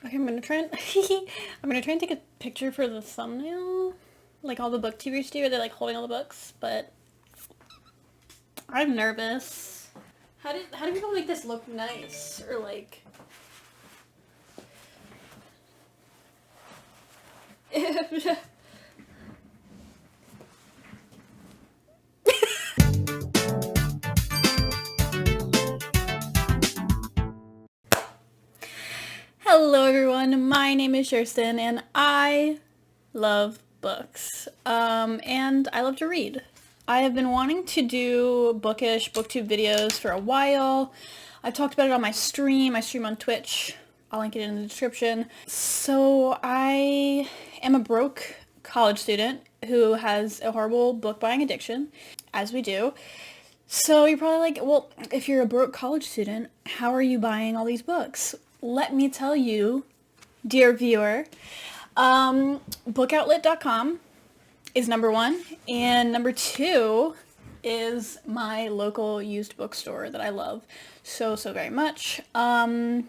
Okay, I'm gonna try and I'm gonna try and take a picture for the thumbnail, like all the booktubers do. They're like holding all the books, but I'm nervous. How do people make this look nice or like? Hello everyone, my name is Shersten and I love books. And I love to read. I have been wanting to do booktube videos for a while. I've talked about it on my stream. I stream on Twitch. I'll link it in the description. So I am a broke college student who has a horrible book buying addiction, as we do. So you're probably like, well, if you're a broke college student, how are you buying all these books? Let me tell you, dear viewer, bookoutlet.com is number one, and number two is my local used bookstore that I love so very much. So I'm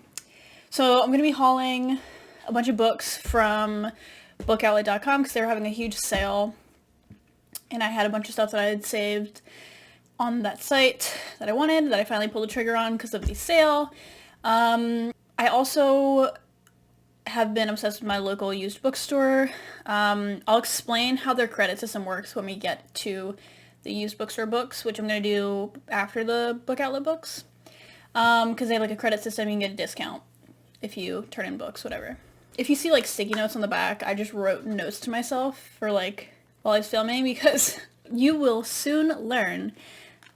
going to be hauling a bunch of books from bookoutlet.com because they were having a huge sale, and I had a bunch of stuff that I had saved on that site that I wanted, that I finally pulled the trigger on because of the sale. I also have been obsessed with my local used bookstore. I'll explain how their credit system works when we get to the used bookstore books, which I'm going to do after the Book Outlet books. Because they have like a credit system, you can get a discount if you turn in books, whatever. If you see like sticky notes on the back, I just wrote notes to myself for like while I was filming, because you will soon learn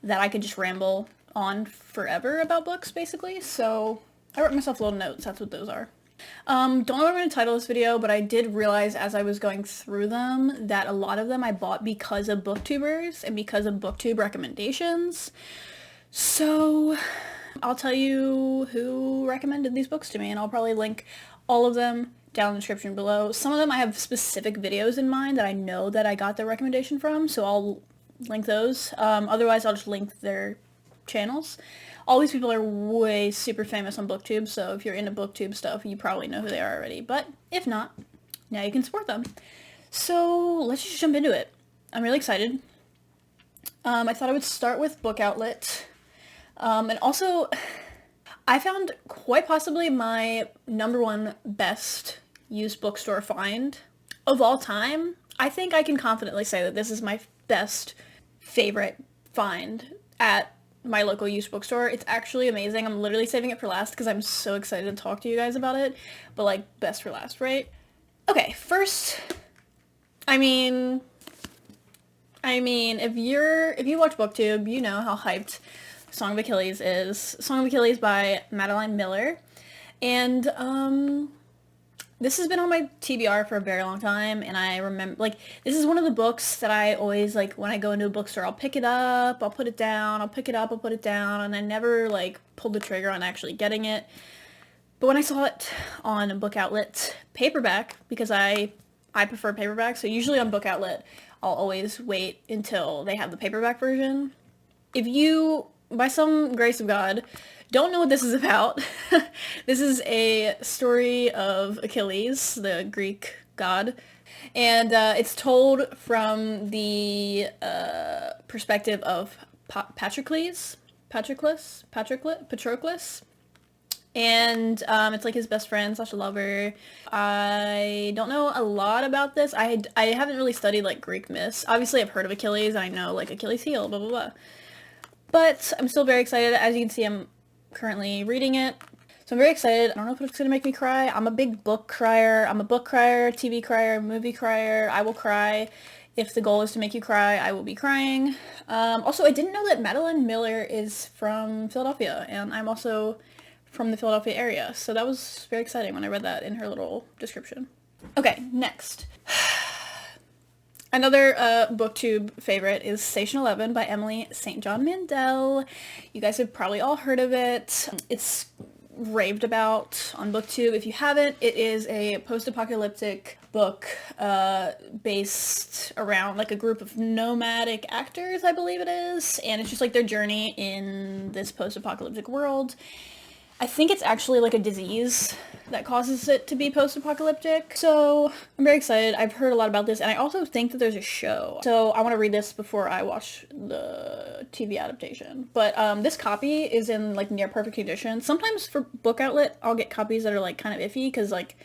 that I could just ramble on forever about books, basically. So I wrote myself little notes. That's what those are. Don't know what I'm going to title this video, but I did realize as I was going through them that a lot of them I bought because of booktubers and because of booktube recommendations. So I'll tell you who recommended these books to me, and I'll probably link all of them down in the description below. Some of them I have specific videos in mind that I know that I got their recommendation from, so I'll link those. Otherwise I'll just link their channels. All these people are way super famous on booktube, so if you're into booktube stuff, you probably know who they are already. But if not, now you can support them. So let's just jump into it. I'm really excited. I thought I would start with Book Outlet. And also, I found quite possibly my number one best used bookstore find of all time. I think I can confidently say that this is my best favorite find at my local used bookstore. It's actually amazing. I'm literally saving it for last because I'm so excited to talk to you guys about it. But like, best for last, right? Okay, first, I mean, if you watch BookTube, you know how hyped Song of Achilles is. Song of Achilles by Madeline Miller. And this has been on my TBR for a very long time, and I remember, like, this is one of the books that I always, like, when I go into a bookstore, I'll pick it up, I'll put it down, I'll pick it up, I'll put it down, and I never, like, pulled the trigger on actually getting it. But when I saw it on Book Outlet paperback, because I prefer paperback, so usually on Book Outlet, I'll always wait until they have the paperback version. If you, by some grace of God, don't know what this is about, this is a story of Achilles, the Greek god, and it's told from the perspective of Patroclus, and it's like his best friend slash lover. I don't know a lot about this. I haven't really studied like Greek myths. Obviously I've heard of Achilles, I know like Achilles heel, blah blah blah. But I'm still very excited. As you can see, I'm currently reading it. So I'm very excited. I don't know if it's going to make me cry. I'm a big book crier. I'm a book crier, TV crier, movie crier. I will cry. If the goal is to make you cry, I will be crying. Also, I didn't know that Madeline Miller is from Philadelphia, and I'm also from the Philadelphia area. So that was very exciting when I read that in her little description. Okay, next. Another booktube favorite is Station 11 by Emily St. John Mandel. You guys have probably all heard of it. It's raved about on booktube. If you haven't, it is a post-apocalyptic book based around like a group of nomadic actors, I believe it is. And it's just like their journey in this post-apocalyptic world. I think it's actually like a disease that causes it to be post-apocalyptic. So I'm very excited. I've heard a lot about this, and I also think that there's a show. So I want to read this before I watch the TV adaptation. But this copy is in like near perfect condition. Sometimes for Book Outlet, I'll get copies that are like kind of iffy because like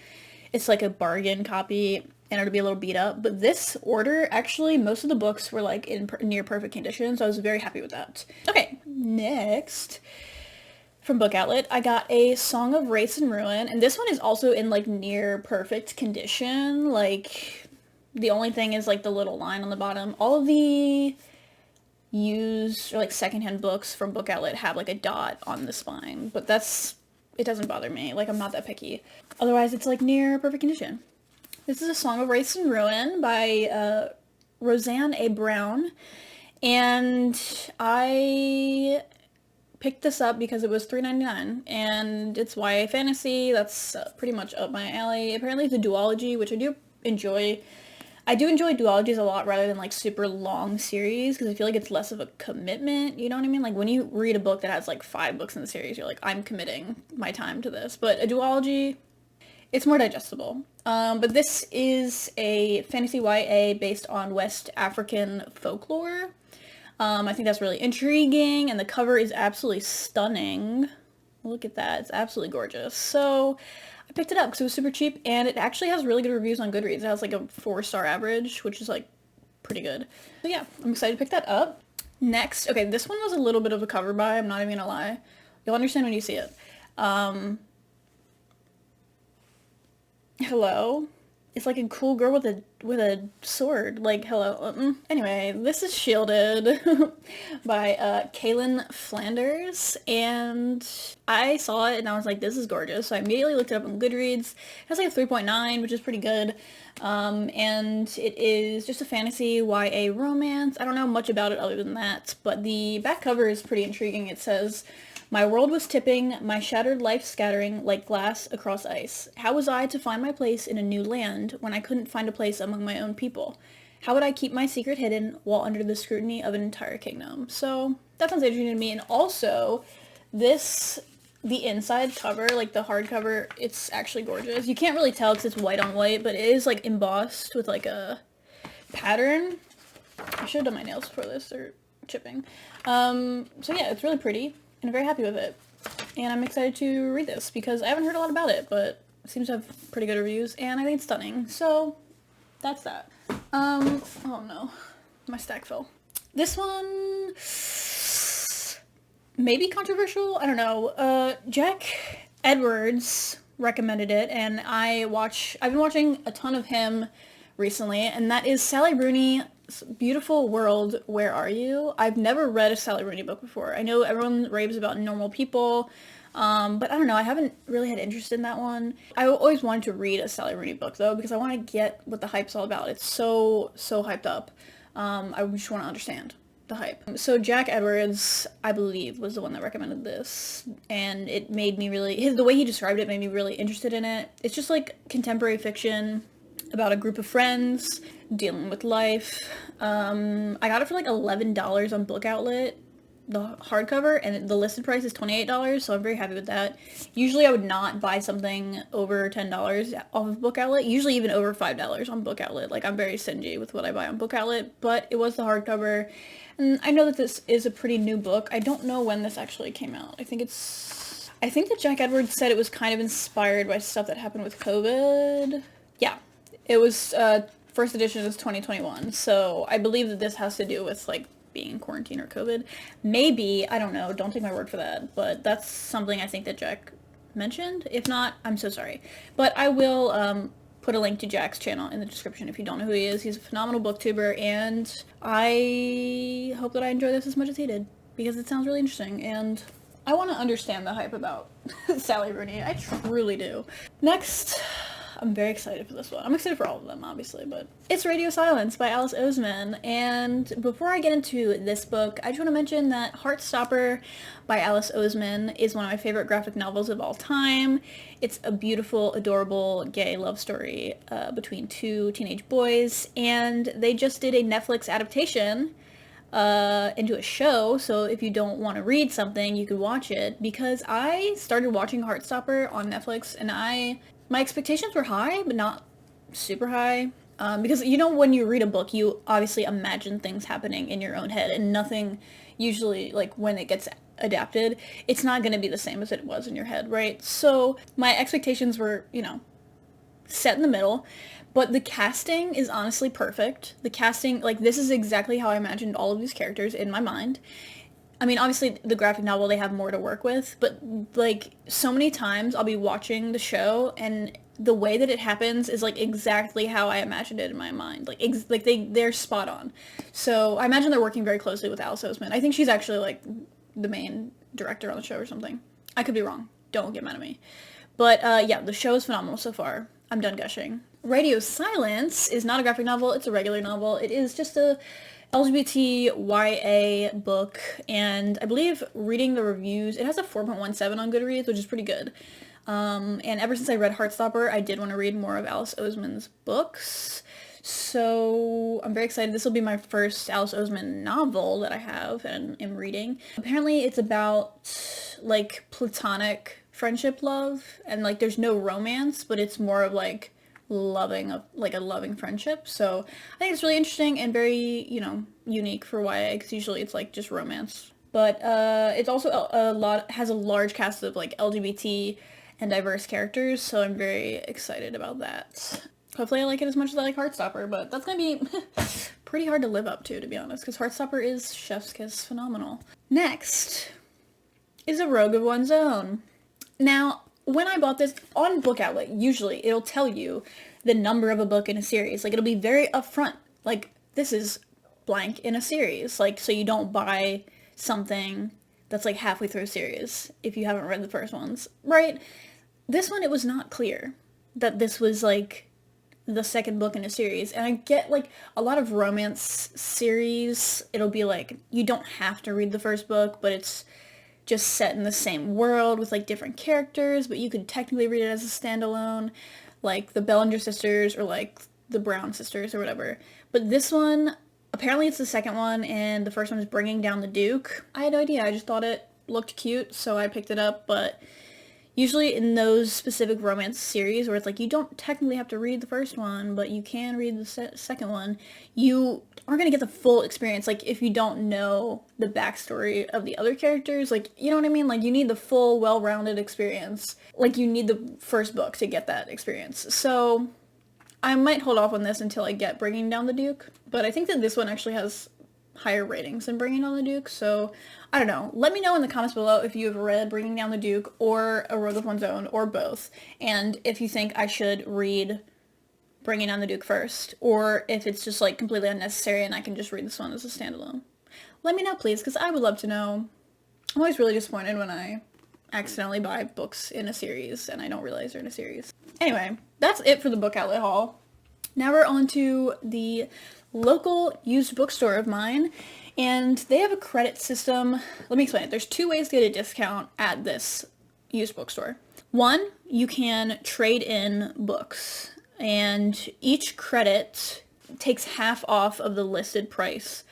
it's like a bargain copy and it'll be a little beat up. But this order, actually, most of the books were like in near perfect condition, so I was very happy with that. Okay, next. From Book Outlet, I got A Song of Race and Ruin, and this one is also in like near perfect condition. Like the only thing is like the little line on the bottom. All of the used or like secondhand books from Book Outlet have like a dot on the spine, but it doesn't bother me. Like I'm not that picky. Otherwise, it's like near perfect condition. This is A Song of Race and Ruin by Roseanne A. Brown, and I picked this up because it was $3.99 and it's YA fantasy. That's pretty much up my alley. Apparently it's a duology, which I do enjoy. I do enjoy duologies a lot rather than like super long series because I feel like it's less of a commitment, you know what I mean? Like when you read a book that has like 5 books in the series, you're like, I'm committing my time to this. But a duology, it's more digestible. But this is a fantasy YA based on West African folklore. I think that's really intriguing, and the cover is absolutely stunning. Look at that. It's absolutely gorgeous. So I picked it up because it was super cheap, and it actually has really good reviews on Goodreads. It has like a 4-star average, which is like pretty good. So yeah, I'm excited to pick that up. Next, okay, this one was a little bit of a cover buy, I'm not even gonna lie. You'll understand when you see it. Hello? It's like a cool girl with a sword. Like, hello. Anyway, this is Shielded by Kaylin Flanders, and I saw it and I was like, this is gorgeous. So I immediately looked it up on Goodreads. It has like a 3.9, which is pretty good. And it is just a fantasy YA romance. I don't know much about it other than that, but the back cover is pretty intriguing. It says, "My world was tipping, my shattered life scattering like glass across ice. How was I to find my place in a new land when I couldn't find a place among my own people? How would I keep my secret hidden while under the scrutiny of an entire kingdom?" So that sounds interesting to me. And also, the inside cover, like the hardcover, it's actually gorgeous. You can't really tell because it's white on white, but it is like embossed with like a pattern. I should have done my nails before this, they're chipping. So yeah, it's really pretty. And I'm very happy with it. And I'm excited to read this because I haven't heard a lot about it, but it seems to have pretty good reviews and I think it's stunning. So that's that. Oh no, my stack fell. This one, maybe controversial, I don't know. Jack Edwards recommended it and I've been watching a ton of him recently, and that is Sally Rooney's Beautiful World, Where Are You? I've never read a Sally Rooney book before. I know everyone raves about Normal People, but I don't know, I haven't really had interest in that one. I always wanted to read a Sally Rooney book though, because I want to get what the hype's all about. It's so hyped up. I just want to understand the hype. So Jack Edwards, I believe, was the one that recommended this, and it made me really, the way he described it made me really interested in it. It's just like contemporary fiction about a group of friends dealing with life. I got it for like $11 on Book Outlet, the hardcover, and the listed price is $28, so I'm very happy with that. Usually I would not buy something over $10 off of Book Outlet, usually even over $5 on Book Outlet. Like, I'm very stingy with what I buy on Book Outlet, but it was the hardcover, and I know that this is a pretty new book. I don't know when this actually came out. I think that Jack Edwards said it was kind of inspired by stuff that happened with COVID. Yeah. It was, first edition is 2021, so I believe that this has to do with, like, being in quarantine or COVID. Maybe, I don't know, don't take my word for that, but that's something I think that Jack mentioned. If not, I'm so sorry. But I will, put a link to Jack's channel in the description if you don't know who he is. He's a phenomenal booktuber, and I hope that I enjoy this as much as he did, because it sounds really interesting, and I want to understand the hype about Sally Rooney. I truly do. Next, I'm very excited for this one. I'm excited for all of them, obviously, but it's Radio Silence by Alice Oseman. And before I get into this book, I just want to mention that Heartstopper by Alice Oseman is one of my favorite graphic novels of all time. It's a beautiful, adorable, gay love story between 2 teenage boys, and they just did a Netflix adaptation into a show, so if you don't want to read something, you could watch it, because I started watching Heartstopper on Netflix, and my expectations were high, but not super high. Because you know, when you read a book, you obviously imagine things happening in your own head, and nothing usually, like, when it gets adapted, it's not going to be the same as it was in your head, right? So my expectations were, set in the middle, but the casting is honestly perfect. The casting, like, this is exactly how I imagined all of these characters in my mind. I mean, obviously, the graphic novel, they have more to work with, but, like, so many times I'll be watching the show, and the way that it happens is, like, exactly how I imagined it in my mind. Like, they're spot on. So, I imagine they're working very closely with Alice Oseman. I think she's actually, like, the main director on the show or something. I could be wrong. Don't get mad at me. But, yeah, the show is phenomenal so far. I'm done gushing. Radio Silence is not a graphic novel, it's a regular novel. It is just a LGBT YA book, and I believe, reading the reviews, it has a 4.17 on Goodreads, which is pretty good. And ever since I read Heartstopper, I did want to read more of Alice Oseman's books. So I'm very excited. This will be my first Alice Oseman novel that I have and am reading. Apparently it's about, like, platonic friendship love, and, like, there's no romance, but it's more of, like, a loving friendship. So I think it's really interesting and very, unique for YA, because usually it's, like, just romance. But it's also has a large cast of, like, LGBT and diverse characters, so I'm very excited about that. Hopefully I like it as much as I like Heartstopper, but that's gonna be pretty hard to live up to be honest, because Heartstopper is chef's kiss phenomenal. Next is A Rogue of One's Own. Now, when I bought this on Book Outlet, usually it'll tell you the number of a book in a series. Like, it'll be very upfront. Like, this is blank in a series. Like, so you don't buy something that's, like, halfway through a series if you haven't read the first ones, right? This one, it was not clear that this was, like, the second book in a series. And I get, like, a lot of romance series, it'll be like, you don't have to read the first book, but it's just set in the same world with, like, different characters, but you could technically read it as a standalone, like the Bellinger sisters or, like, the Brown sisters or whatever. But this one, apparently it's the second one, and the first one is Bringing Down the Duke. I had no idea. I just thought it looked cute, so I picked it up. But usually in those specific romance series where it's like, you don't technically have to read the first one, but you can read the second one, you aren't going to get the full experience. Like, if you don't know the backstory of the other characters, like, you know what I mean? Like, you need the full, well-rounded experience. Like, you need the first book to get that experience. So I might hold off on this until I get Bringing Down the Duke, but I think that this one actually has higher ratings than Bringing Down the Duke, so I don't know. Let me know in the comments below if you have read Bringing Down the Duke or A Rogue of One's Own, or both, and if you think I should read Bringing Down the Duke first, or if it's just, like, completely unnecessary and I can just read this one as a standalone. Let me know, please, because I would love to know. I'm always really disappointed when I accidentally buy books in a series and I don't realize they're in a series. Anyway, that's it for the Book Outlet haul. Now we're on to the local used bookstore of mine, and they have a credit system. Let me explain it. There's two ways to get a discount at this used bookstore. One, you can trade in books, and each credit takes half off of the listed price.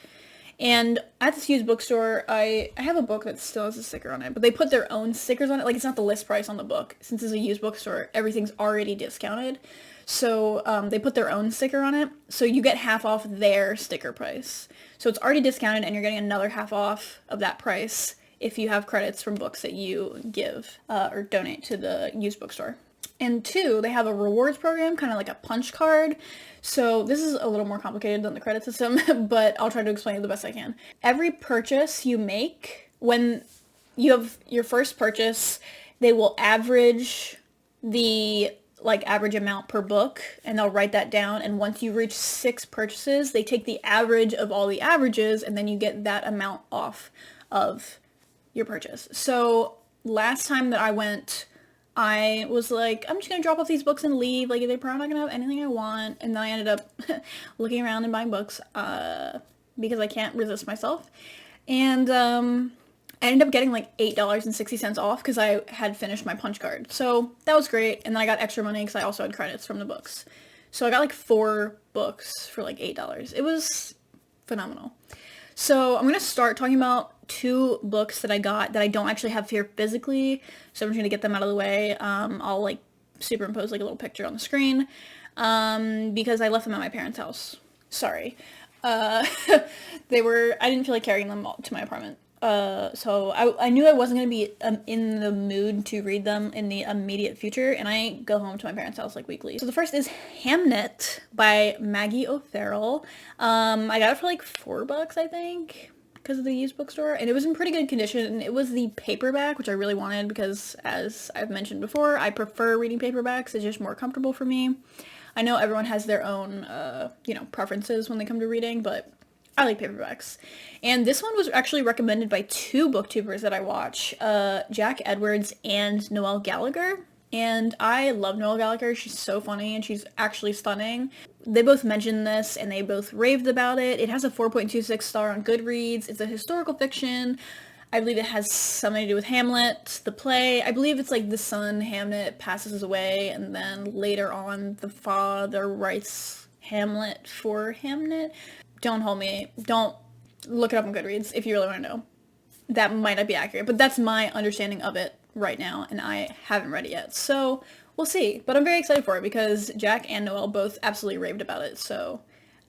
And at this used bookstore, I have a book that still has a sticker on it, but they put their own stickers on it. Like, it's not the list price on the book. Since it's a used bookstore, everything's already discounted. So they put their own sticker on it, so you get half off their sticker price. So it's already discounted, and you're getting another half off of that price if you have credits from books that you give or donate to the used bookstore. And two, they have a rewards program, kind of like a punch card. So this is a little more complicated than the credit system, but I'll try to explain it the best I can. Every purchase you make, when you have your first purchase, they will average the, like, average amount per book, and they'll write that down. And once you reach 6 purchases, they take the average of all the averages, and then you get that amount off of your purchase. So last time that I went, I was like, I'm just going to drop off these books and leave. Like, they're probably not going to have anything I want. And then I ended up looking around and buying books because I can't resist myself. And I ended up getting, like, $8.60 off because I had finished my punch card. So that was great. And then I got extra money because I also had credits from the books. So I got, like, 4 books for, like, $8. It was phenomenal. So I'm going to start talking about two books that I got that I don't actually have here physically. So I'm just going to get them out of the way. I'll like superimpose like a little picture on the screen because I left them at my parents' house. Sorry. Uh, I didn't feel like carrying them to my apartment. So I knew I wasn't going to be in the mood to read them in the immediate future, and I go home to my parents' house like weekly. So the first is Hamnet by Maggie O'Farrell. I got it for like $4, I think, because of the used bookstore, and it was in pretty good condition, and it was the paperback, which I really wanted because, as I've mentioned before, I prefer reading paperbacks. It's just more comfortable for me. I know everyone has their own, preferences when they come to reading, but I like paperbacks. And this one was actually recommended by two booktubers that I watch, Jack Edwards and Noelle Gallagher. And I love Noelle Gallagher. She's so funny and she's actually stunning. They both mentioned this and they both raved about it. It has a 4.26 star on Goodreads. It's a historical fiction. I believe it has something to do with Hamlet, the play. I believe it's like the son, Hamlet, passes away, and then later on the father writes Hamlet for Hamlet. Don't hold me. Don't look it up on Goodreads if you really want to know. That might not be accurate, but that's my understanding of it right now, and I haven't read it yet. So we'll see. But I'm very excited for it because Jack and Noelle both absolutely raved about it, so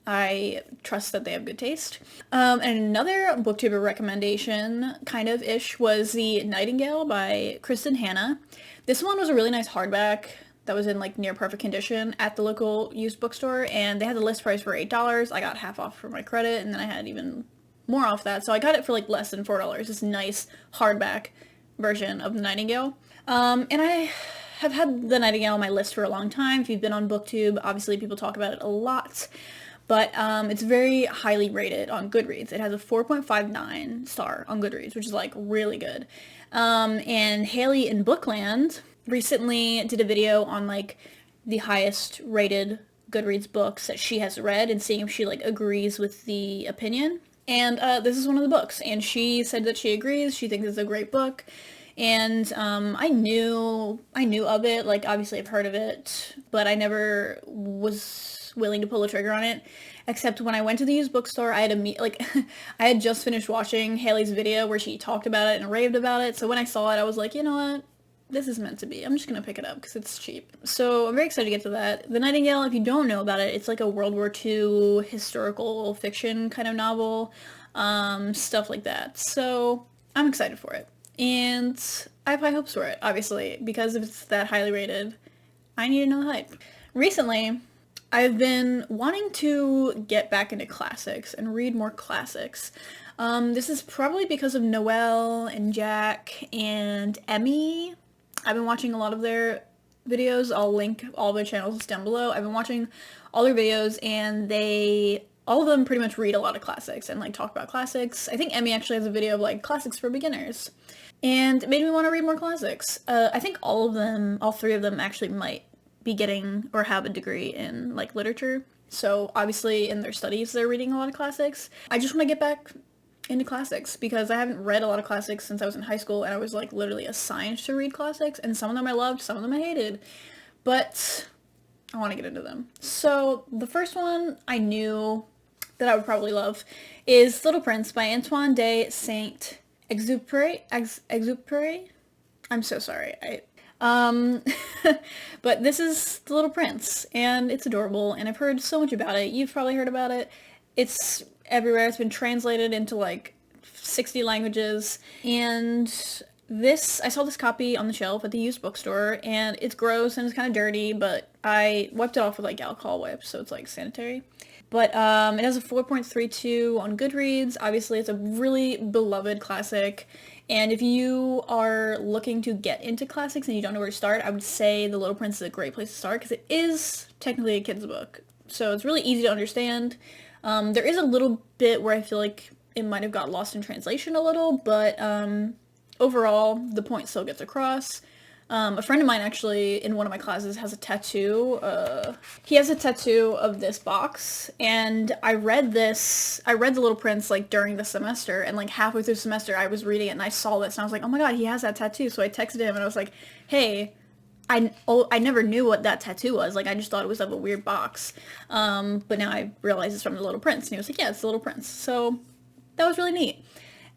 I trust that they have good taste. And another booktuber recommendation, kind of ish, was The Nightingale by Kristen Hanna. This one was a really nice hardback that was in like near perfect condition at the local used bookstore, and they had the list price for $8. I got half off for my credit, and then I had even more off that, so I got it for like less than $4. This nice hardback version of The Nightingale. And I have had The Nightingale on my list for a long time. If you've been on BookTube, obviously people talk about it a lot. But it's very highly rated on Goodreads. It has a 4.59 star on Goodreads, which is like really good. And Haley in Bookland recently did a video on like the highest rated Goodreads books that she has read and seeing if she like agrees with the opinion. And this is one of the books, and she said that she agrees. She thinks it's a great book. And I knew of it, like obviously I've heard of it, but I never was willing to pull the trigger on it, except when I went to the used bookstore. I had just finished watching Haley's video where she talked about it and raved about it, so when I saw it I was like, you know what, this is meant to be. I'm just gonna pick it up because it's cheap. So I'm very excited to get to that. The Nightingale, if you don't know about it, it's like a World War II historical fiction kind of novel, stuff like that. So I'm excited for it. And I have high hopes for it, obviously, because if it's that highly rated, I need to know the hype. Recently, I've been wanting to get back into classics and read more classics. This is probably because of Noelle and Jack and Emmy. I've been watching a lot of their videos. I'll link all their channels down below. I've been watching all their videos, and all of them pretty much read a lot of classics and like talk about classics. I think Emmy actually has a video of like classics for beginners. And it made me want to read more classics. I think all three of them actually might be getting or have a degree in like literature. So obviously in their studies they're reading a lot of classics. I just want to get back into classics because I haven't read a lot of classics since I was in high school, and I was like literally assigned to read classics, and some of them I loved, some of them I hated. But I want to get into them. So the first one I knew that I would probably love is Little Prince by Antoine de Saint-Exupéry. I'm so sorry. But this is The Little Prince, and it's adorable, and I've heard so much about it. You've probably heard about it. It's everywhere. It's been translated into like 60 languages, and I saw this copy on the shelf at the used bookstore, and it's gross and it's kind of dirty, but I wiped it off with like alcohol wipes, so it's like sanitary. But it has a 4.32 on Goodreads. Obviously, it's a really beloved classic. And if you are looking to get into classics and you don't know where to start, I would say The Little Prince is a great place to start because it is technically a kid's book. So it's really easy to understand. There is a little bit where I feel like it might have got lost in translation a little, but overall, the point still gets across. A friend of mine actually in one of my classes has a tattoo. He has a tattoo of this box, and I read The Little Prince like during the semester, and like halfway through the semester I was reading it and I saw this and I was like, oh my god, he has that tattoo. So I texted him and I was like, hey, I never knew what that tattoo was. Like I just thought it was of a weird box. But now I realize it's from The Little Prince, and he was like, yeah, it's The Little Prince. So that was really neat.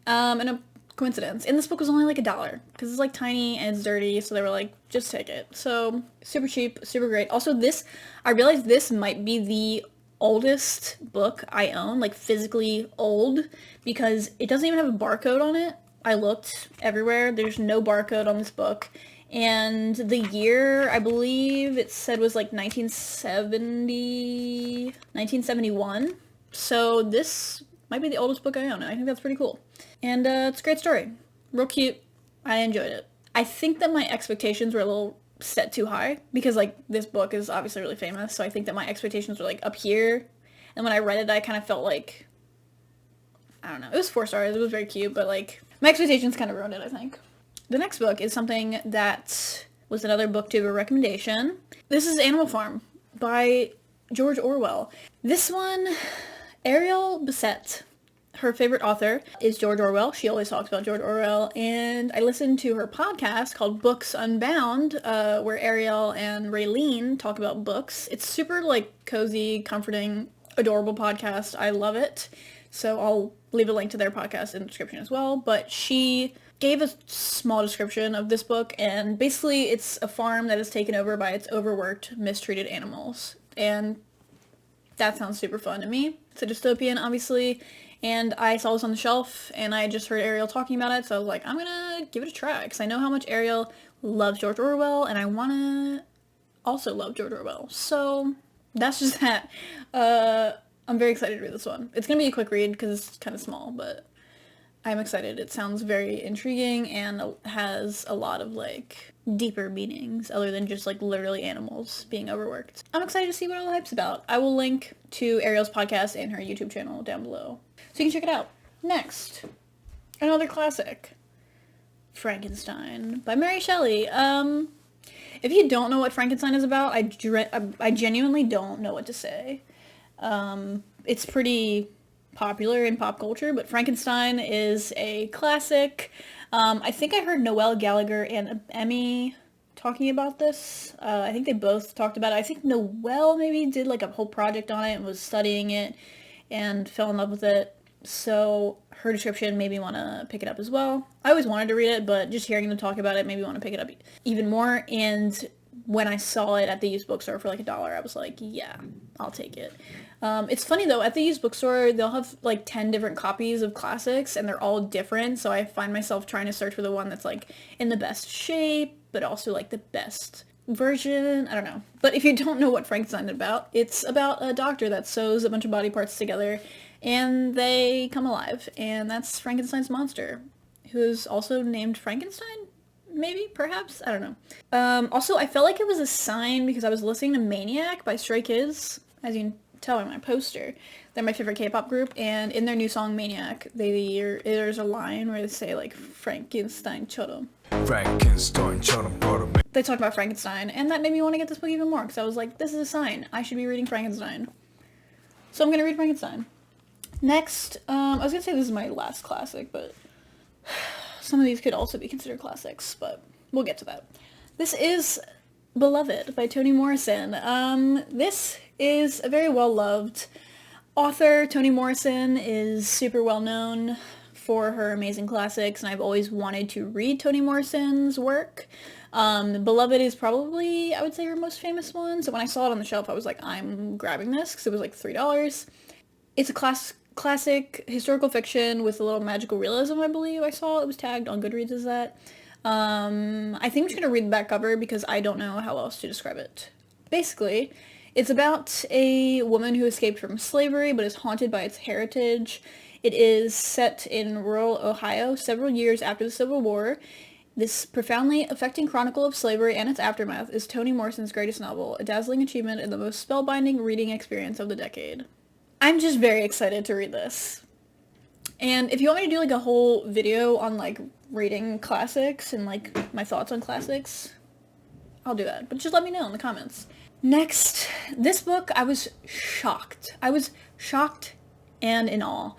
And a coincidence. And this book was only like $1 because it's like tiny and it's dirty, so they were like, just take it. So super cheap, super great. Also I realized this might be the oldest book I own, like physically old, because it doesn't even have a barcode on it. I looked everywhere. There's no barcode on this book. And the year, I believe it said was like 1971. So this might be the oldest book I own, and I think that's pretty cool. And it's a great story. Real cute. I enjoyed it. I think that my expectations were a little set too high, because like this book is obviously really famous, so I think that my expectations were like up here. And when I read it, I kind of felt like, I don't know, it was 4 stars, it was very cute, but like my expectations kind of ruined it, I think. The next book is something that was another booktuber recommendation. This is Animal Farm by George Orwell. This one, Ariel Bissett, her favorite author is George Orwell. She always talks about George Orwell, and I listened to her podcast called Books Unbound, where Ariel and Raylene talk about books. It's super like cozy, comforting, adorable podcast. I love it. So I'll leave a link to their podcast in the description as well. But she gave a small description of this book, and basically it's a farm that is taken over by its overworked, mistreated animals. And that sounds super fun to me. It's a dystopian, obviously, and I saw this on the shelf, and I just heard Ariel talking about it, so I was like, I'm gonna give it a try, because I know how much Ariel loves George Orwell, and I want to also love George Orwell. So that's just that. I'm very excited to read this one. It's gonna be a quick read, because it's kind of small, but I'm excited. It sounds very intriguing and has a lot of like deeper meanings other than just like literally animals being overworked. I'm excited to see what all the hype's about. I will link to Ariel's podcast and her YouTube channel down below, so you can check it out. Next, another classic, Frankenstein by Mary Shelley. If you don't know what Frankenstein is about, I genuinely don't know what to say. It's pretty popular in pop culture, but Frankenstein is a classic. I think I heard Noelle Gallagher and Emmy talking about this. I think they both talked about it. I think Noelle maybe did like a whole project on it and was studying it and fell in love with it. So her description made me want to pick it up as well. I always wanted to read it, but just hearing them talk about it made me want to pick it up even more. And when I saw it at the used bookstore for like $1, I was like, yeah, I'll take it. It's funny though, at the used bookstore, they'll have like 10 different copies of classics, and they're all different, so I find myself trying to search for the one that's like in the best shape, but also like the best version. I don't know. But if you don't know what Frankenstein is about, it's about a doctor that sews a bunch of body parts together, and they come alive, and that's Frankenstein's monster, who is also named Frankenstein? Maybe, perhaps, I don't know. Also, I felt like it was a sign because I was listening to Maniac by Stray Kids, as you can tell by my poster. They're my favorite K-pop group, and in their new song Maniac, there's a line where they say like Frankenstein처럼. Frankenstein처럼. They talk about Frankenstein, and that made me want to get this book even more, because I was like, this is a sign. I should be reading Frankenstein. So I'm going to read Frankenstein. Next, I was going to say this is my last classic, but some of these could also be considered classics, but we'll get to that. This is Beloved by Toni Morrison. This is a very well-loved author. Toni Morrison is super well-known for her amazing classics, and I've always wanted to read Toni Morrison's work. Beloved is probably, I would say, her most famous one, so when I saw it on the shelf, I was like, I'm grabbing this, because it was like $3. It's a classic historical fiction with a little magical realism, I believe I saw. It was tagged on Goodreads as that. I think I'm just going to read the back cover because I don't know how else to describe it. Basically, it's about a woman who escaped from slavery but is haunted by its heritage. It is set in rural Ohio several years after the Civil War. This profoundly affecting chronicle of slavery and its aftermath is Toni Morrison's greatest novel, a dazzling achievement and the most spellbinding reading experience of the decade. I'm just very excited to read this. And if you want me to do like a whole video on like reading classics and like my thoughts on classics, I'll do that. But just let me know in the comments. Next, this book, I was shocked. I was shocked and in awe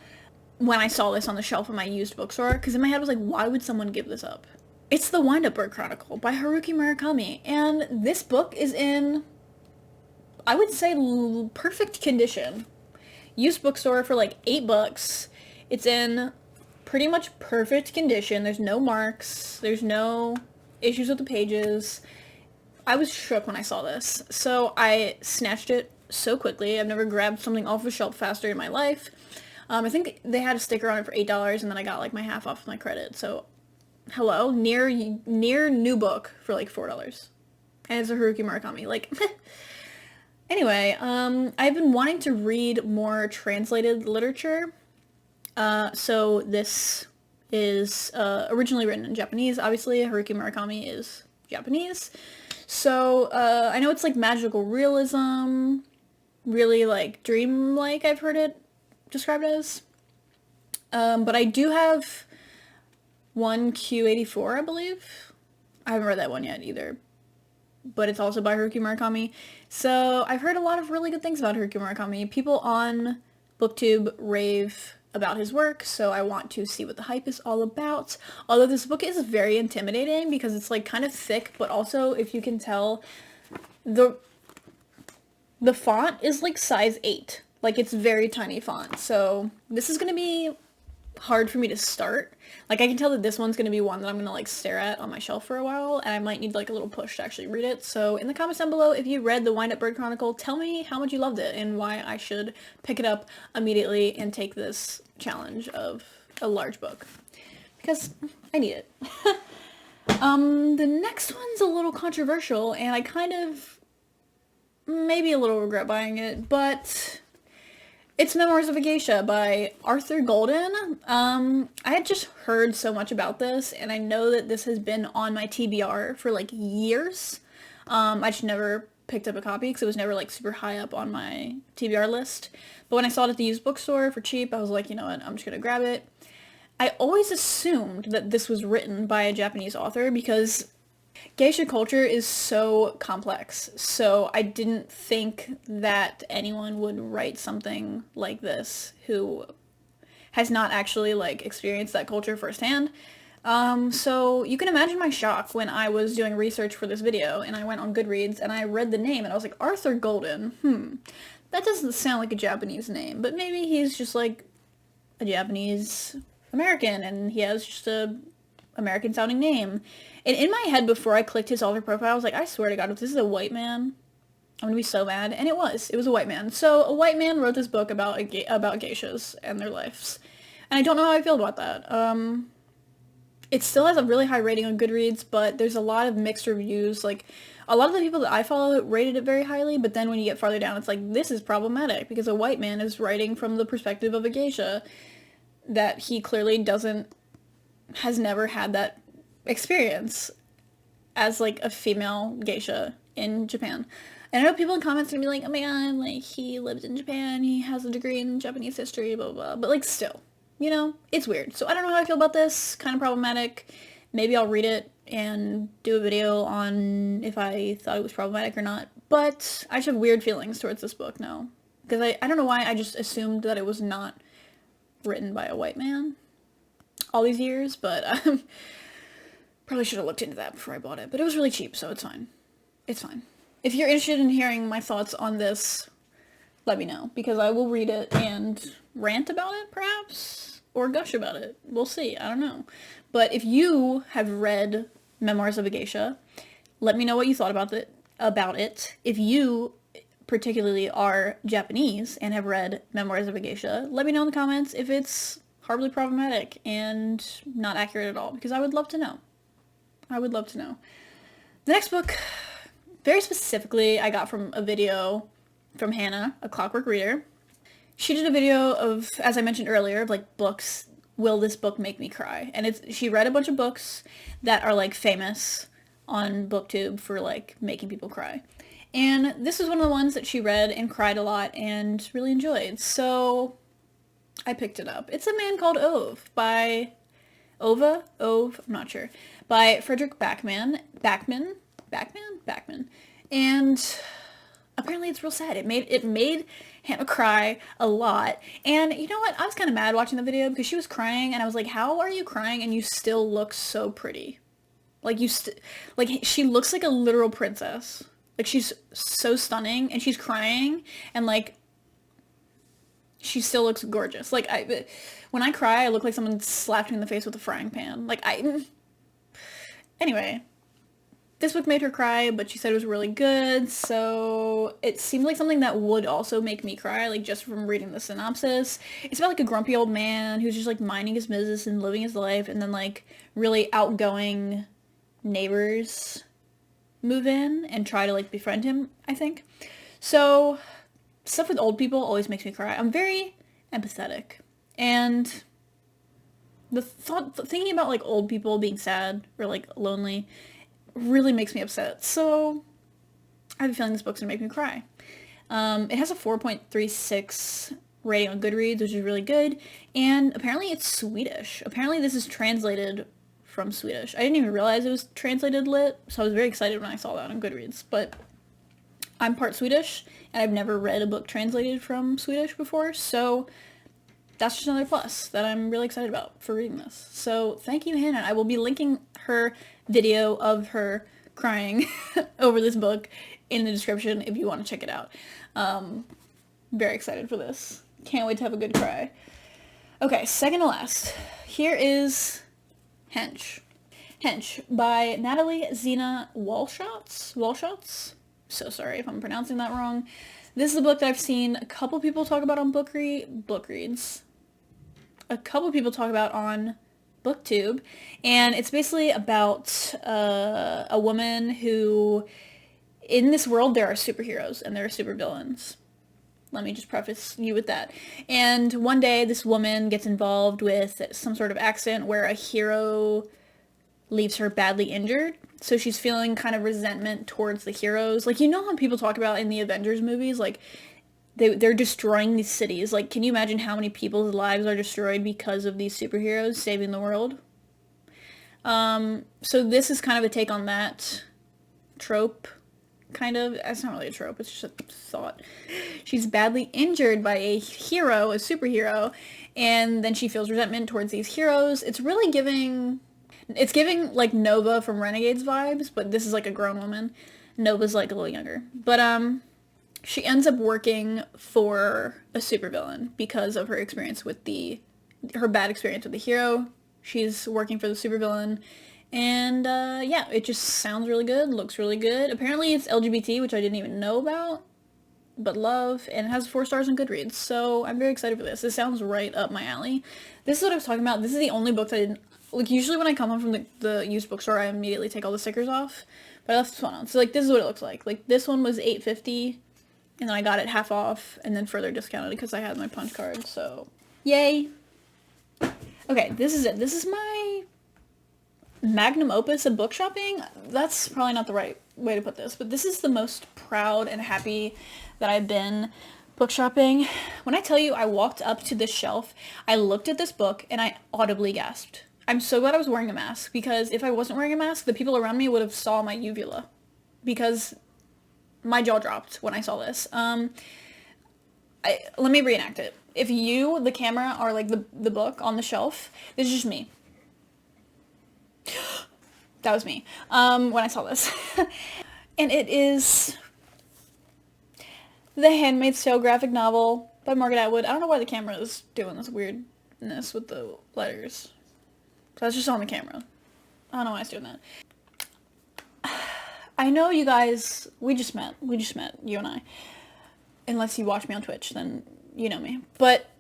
when I saw this on the shelf of my used bookstore, because in my head I was like, why would someone give this up? It's The Wind-Up Bird Chronicle by Haruki Murakami, and this book is in, I would say, perfect condition. Used bookstore for like $8. It's in pretty much perfect condition. There's no marks. There's no issues with the pages. I was shook when I saw this. So I snatched it so quickly. I've never grabbed something off a shelf faster in my life. I think they had a sticker on it for $8, and then I got like my half off my credit. So, hello, near new book for like $4, and it's a Haruki Murakami. Like, anyway, I've been wanting to read more translated literature. So this is originally written in Japanese. Obviously, Haruki Murakami is Japanese. So I know it's like magical realism, really like dreamlike. I've heard it described as. But I do have one Q84, I believe. I haven't read that one yet either. But it's also by Haruki Murakami. So I've heard a lot of really good things about Haruki Murakami. People on BookTube rave about his work, so I want to see what the hype is all about. Although this book is very intimidating because it's like kind of thick, but also if you can tell, the font is like size 8. Like, it's very tiny font. So this is going to be hard for me to start. Like, I can tell that this one's going to be one that I'm going to like stare at on my shelf for a while, and I might need like a little push to actually read it. So in the comments down below, if you read The Wind-Up Bird Chronicle, tell me how much you loved it and why I should pick it up immediately and take this challenge of a large book, because I need it. The next one's a little controversial, and I kind of maybe a little regret buying it, but it's Memoirs of a Geisha by Arthur Golden. I had just heard so much about this, and I know that this has been on my TBR for like years. I just never picked up a copy because it was never like super high up on my TBR list. But when I saw it at the used bookstore for cheap, I was like, you know what, I'm just gonna grab it. I always assumed that this was written by a Japanese author because geisha culture is so complex, so I didn't think that anyone would write something like this who has not actually like experienced that culture firsthand. So you can imagine my shock when I was doing research for this video and I went on Goodreads and I read the name and I was like, Arthur Golden, that doesn't sound like a Japanese name, but maybe he's just like a Japanese American and he has just a American sounding name. And in my head before I clicked his author profile, I was like, I swear to God, if this is a white man, I'm gonna be so mad. And it was a white man. So a white man wrote this book about about geishas and their lives. And I don't know how I feel about that. It still has a really high rating on Goodreads, but there's a lot of mixed reviews. Like, a lot of the people that I follow rated it very highly, but then when you get farther down, it's like, this is problematic because a white man is writing from the perspective of a geisha that he clearly has never had that experience as like a female geisha in Japan. And I know people in comments are gonna be like, oh my god, like he lived in Japan, he has a degree in Japanese history, blah blah blah. But like still, you know, it's weird. So I don't know how I feel about this. Kind of problematic. Maybe I'll read it and do a video on if I thought it was problematic or not. But I just have weird feelings towards this book now. Because I don't know why I just assumed that it was not written by a white man all these years, but probably should have looked into that before I bought it. But it was really cheap, so it's fine. It's fine. If you're interested in hearing my thoughts on this, let me know, because I will read it and rant about it, perhaps, or gush about it. We'll see. I don't know. But if you have read Memoirs of a Geisha, let me know what you thought about it. If you particularly are Japanese and have read Memoirs of a Geisha, let me know in the comments if it's horribly problematic and not accurate at all, because I would love to know. I would love to know. The next book, very specifically, I got from a video from Hannah, a Clockwork Reader. She did a video of, as I mentioned earlier, of like books, will this book make me cry? And she read a bunch of books that are like famous on BookTube for like making people cry. And this is one of the ones that she read and cried a lot and really enjoyed. So I picked it up. It's A Man Called Ove by Ove, I'm not sure, by Frederick Backman. And apparently it's real sad. It made Hannah cry a lot. And you know what? I was kind of mad watching the video because she was crying and I was like, how are you crying and you still look so pretty? Like she looks like a literal princess. Like she's so stunning and she's crying and like she still looks gorgeous. Like, when I cry, I look like someone slapped me in the face with a frying pan. Like, anyway, this book made her cry, but she said it was really good, so it seemed like something that would also make me cry, like, just from reading the synopsis. It's about, like, a grumpy old man who's just, like, minding his business and living his life, and then, like, really outgoing neighbors move in and try to, like, befriend him, I think. So, stuff with old people always makes me cry. I'm very empathetic, and thinking about, like, old people being sad or, like, lonely really makes me upset. So I have a feeling this book's gonna make me cry. It has a 4.36 rating on Goodreads, which is really good, and apparently it's Swedish. Apparently this is translated from Swedish. I didn't even realize it was translated lit, so I was very excited when I saw that on Goodreads, but I'm part Swedish, and I've never read a book translated from Swedish before, so that's just another plus that I'm really excited about for reading this. So thank you, Hannah. I will be linking her video of her crying over this book in the description if you want to check it out. Very excited for this. Can't wait to have a good cry. Okay, second to last. Here is Hench. Hench by Natalie Zena Walschatz. So sorry if I'm pronouncing that wrong. This is a book that I've seen a couple people talk about on Bookreads. A couple people talk about on BookTube, and it's basically about a woman who, in this world, there are superheroes and there are supervillains. Let me just preface you with that. And one day, this woman gets involved with some sort of accident where a hero leaves her badly injured, so she's feeling kind of resentment towards the heroes. Like, you know how people talk about in the Avengers movies, like, they're destroying these cities. Like, can you imagine how many people's lives are destroyed because of these superheroes saving the world? So this is kind of a take on that trope, kind of. It's not really a trope, it's just a thought. She's badly injured by a hero, a superhero, and then she feels resentment towards these heroes. It's really giving, like, Nova from Renegades vibes, but this is, like, a grown woman. Nova's, like, a little younger. But, she ends up working for a supervillain because of her experience with her bad experience with the hero. She's working for the supervillain, and yeah, it just sounds really good, looks really good. Apparently it's LGBT, which I didn't even know about, but love, and it has 4 stars on Goodreads, so I'm very excited for this. This sounds right up my alley. This is what I was talking about. This is the only book that I didn't, like, usually when I come home from the used bookstore, I immediately take all the stickers off, but I left this one on. So, like, this is what it looks like. Like, this one was $8.50. And then I got it half off and then further discounted because I had my punch card, so yay. Okay, this is it. This is my magnum opus of book shopping. That's probably not the right way to put this, but this is the most proud and happy that I've been book shopping. When I tell you I walked up to this shelf, I looked at this book and I audibly gasped. I'm so glad I was wearing a mask, because if I wasn't wearing a mask, the people around me would have saw my uvula, because my jaw dropped when I saw this. Let me reenact it. If you, the camera, are like the book on the shelf, this is just me. That was me when I saw this. And it is The Handmaid's Tale graphic novel by Margaret Atwood. I don't know why the camera is doing this weirdness with the letters. That's just on the camera. I don't know why it's doing that. I know you guys, we just met, you and I. Unless you watch me on Twitch, then you know me. But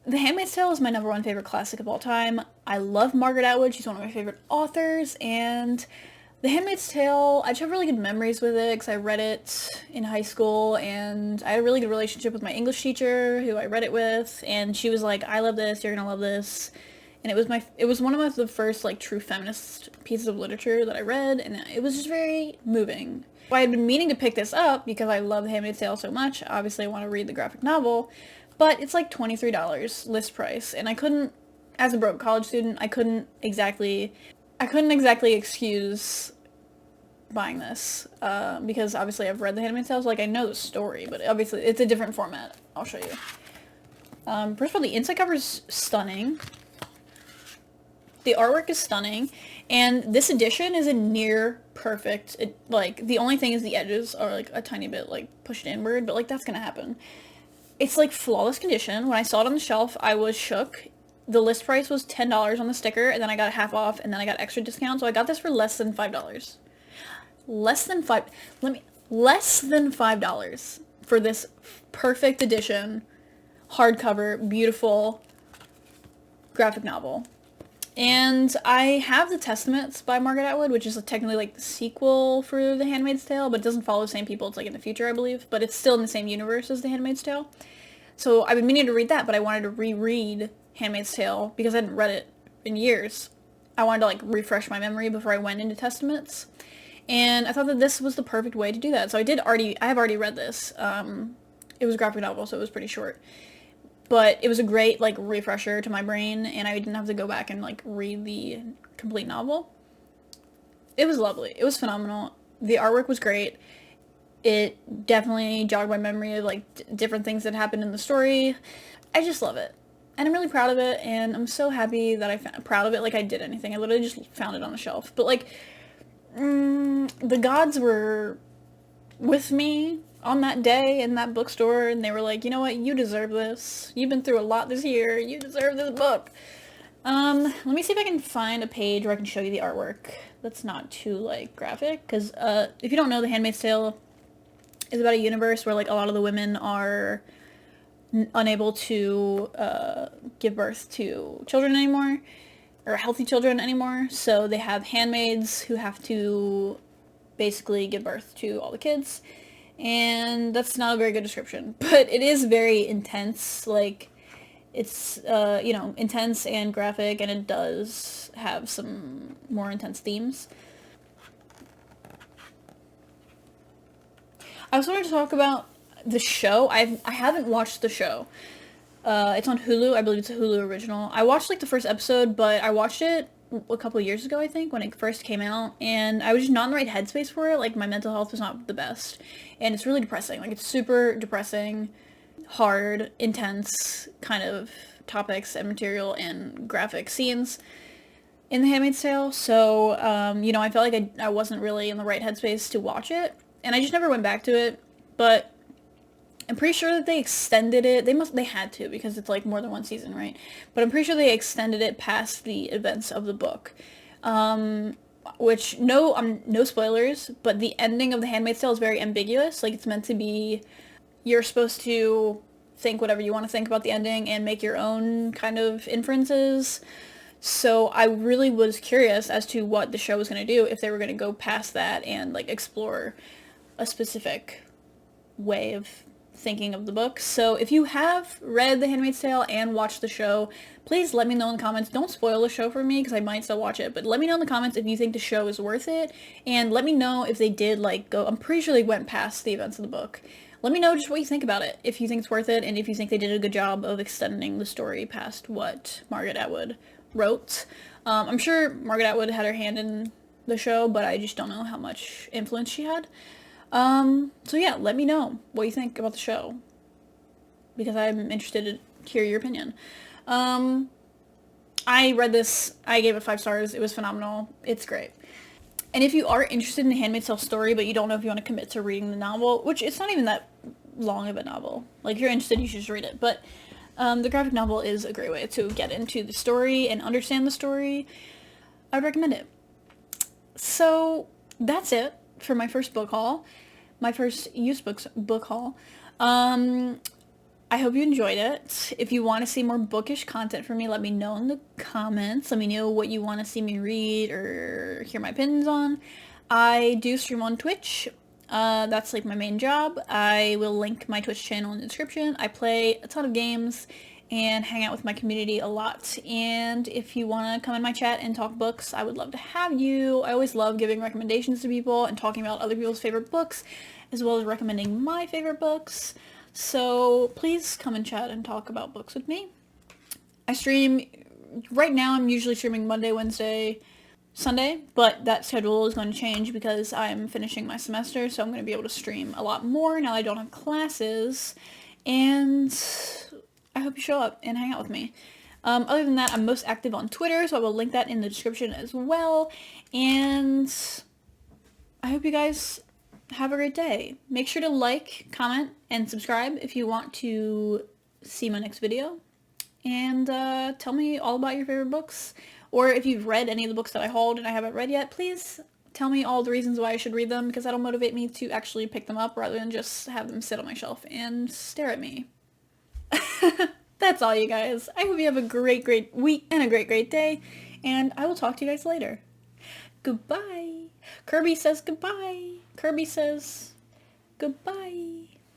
The Handmaid's Tale is my #1 favorite classic of all time. I love Margaret Atwood, she's one of my favorite authors, and The Handmaid's Tale, I just have really good memories with it, because I read it in high school, and I had a really good relationship with my English teacher, who I read it with, and she was like, I love this, you're gonna love this. And it was one of the first, like, true feminist pieces of literature that I read, and it was just very moving. I had been meaning to pick this up because I love The Handmaid's Tale so much. Obviously I want to read the graphic novel, but it's like $23 list price, and I couldn't, as a broke college student, I couldn't exactly excuse buying this, because obviously I've read The Handmaid's Tale, so, like, I know the story, but obviously it's a different format. I'll show you. First of all, the inside cover is stunning. The artwork is stunning, and this edition is a near perfect, like, the only thing is the edges are, like, a tiny bit, like, pushed inward, but, like, that's gonna happen. It's like flawless condition. When I saw it on the shelf, I was shook. The list price was $10 on the sticker, and then I got a half off, and then I got extra discount, so I got this for less than $5. Less than five. Less than $5 for this perfect edition, hardcover, beautiful graphic novel. And I have The Testaments by Margaret Atwood, which is technically like the sequel for The Handmaid's Tale, but it doesn't follow the same people. It's like in the future, I believe, but it's still in the same universe as The Handmaid's Tale. So I've been meaning to read that, but I wanted to reread Handmaid's Tale because I hadn't read it in years. I wanted to like refresh my memory before I went into Testaments. And I thought that this was the perfect way to do that. So I have already read this. It was a graphic novel, so it was pretty short. But it was a great, like, refresher to my brain, and I didn't have to go back and, like, read the complete novel. It was lovely. It was phenomenal. The artwork was great. It definitely jogged my memory of, like, different things that happened in the story. I just love it. And I'm really proud of it, and I'm so happy that I'm proud of it like I did anything. I literally just found it on a shelf. But, like, the gods were with me on that day in that bookstore, and they were like, you know what, you deserve this. You've been through a lot this year. You deserve this book. Let me see if I can find a page where I can show you the artwork that's not too, like, graphic, because, if you don't know, The Handmaid's Tale is about a universe where, like, a lot of the women are unable to, give birth to children anymore, or healthy children anymore, so they have handmaids who have to basically give birth to all the kids. And that's not a very good description, but it is very intense. Like, it's, intense and graphic, and it does have some more intense themes. I also wanted to talk about the show. I haven't watched the show. It's on Hulu. I believe it's a Hulu original. I watched, like, the first episode, but I watched it a couple of years ago, I think, when it first came out, and I was just not in the right headspace for it. Like, my mental health was not the best, and it's really depressing. Like, it's super depressing, hard, intense kind of topics and material and graphic scenes in The Handmaid's Tale, so, I felt like I wasn't really in the right headspace to watch it, and I just never went back to it, but I'm pretty sure that they extended it. They had to, because it's like more than one season, right? But I'm pretty sure they extended it past the events of the book. Which, no spoilers, but the ending of The Handmaid's Tale is very ambiguous. Like, it's meant to be, you're supposed to think whatever you want to think about the ending and make your own kind of inferences. So I really was curious as to what the show was going to do, if they were going to go past that and, like, explore a specific way of thinking of the book. So if you have read The Handmaid's Tale and watched the show, please let me know in the comments. Don't spoil the show for me, because I might still watch it, but let me know in the comments if you think the show is worth it, and let me know if they did, like, go, I'm pretty sure they went past the events of the book. Let me know just what you think about it, if you think it's worth it, and if you think they did a good job of extending the story past what Margaret Atwood wrote. I'm sure Margaret Atwood had her hand in the show, but I just don't know how much influence she had. So yeah, let me know what you think about the show, because I'm interested to hear your opinion. I read this, I gave it 5 stars, it was phenomenal, it's great. And if you are interested in The Handmaid's Tale story, but you don't know if you want to commit to reading the novel, which it's not even that long of a novel, like, if you're interested, you should just read it, but, the graphic novel is a great way to get into the story and understand the story. I would recommend it. So, that's it for my first book haul. My first used books book haul. I hope you enjoyed it. If you want to see more bookish content from me, let me know in the comments. Let me know what you want to see me read or hear my opinions on. I do stream on Twitch. That's, like, my main job. I will link my Twitch channel in the description. I play a ton of games and hang out with my community a lot, and if you want to come in my chat and talk books, I would love to have you. I always love giving recommendations to people and talking about other people's favorite books, as well as recommending my favorite books, so please come and chat and talk about books with me. I stream, right now I'm usually streaming Monday, Wednesday, Sunday, but that schedule is going to change because I'm finishing my semester, so I'm going to be able to stream a lot more now I don't have classes, and I hope you show up and hang out with me. Other than that, I'm most active on Twitter, so I will link that in the description as well. And I hope you guys have a great day. Make sure to like, comment, and subscribe if you want to see my next video. And tell me all about your favorite books. Or if you've read any of the books that I hauled and I haven't read yet, please tell me all the reasons why I should read them, because that'll motivate me to actually pick them up rather than just have them sit on my shelf and stare at me. That's all, you guys. I hope you have a great, great week and a great, great day, and I will talk to you guys later. Goodbye. Kirby says goodbye. Kirby says goodbye.